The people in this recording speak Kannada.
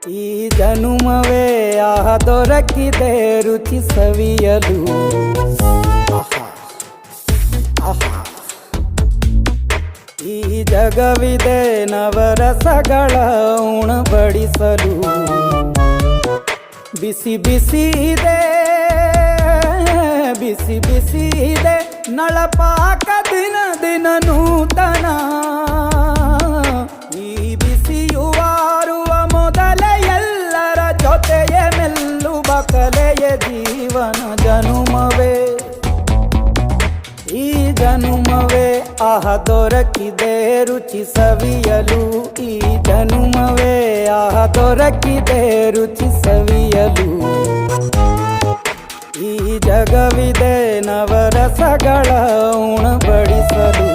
ಈ ಜನುಮವೇ ಆಹ ದೊರಕಿದೆ ರುಚಿ ಸವಿಯಲು. ಈ ಜಗವಿದೆ ನವರಸಗಳ ಉಣಬಡಿಸಲು. ಬಿಸಿ ಬಿಸಿ ಇದೆ, ಬಿಸಿ ಬಿಸಿ ಇದೆ ನಳಪಾಕ ದಿನ ದಿನ ನೂತನ. ಈ ಬಿಸಿಯುವಾರುವ ಮೊದಲೇ ಎಲ್ಲರ ಜೊತೆಯೇ ಮೆಲ್ಲುವ ಕಲೆಯ ಜೀವನ ಜನುಮವೇ. ಈ ಜನುಮವೇ ಆಹ ದೊರಕಿದೆ ರುಚಿ ಸವಿಯಲು. ಈ ಜನುಮವೇ ಆಹ ದೊರಕಿದೆ ರುಚಿ ಸವಿಯಲು. ಈ ಜಗವಿದೆ ನವರಸಗಳ ಉಣಬಡಿಸಲು.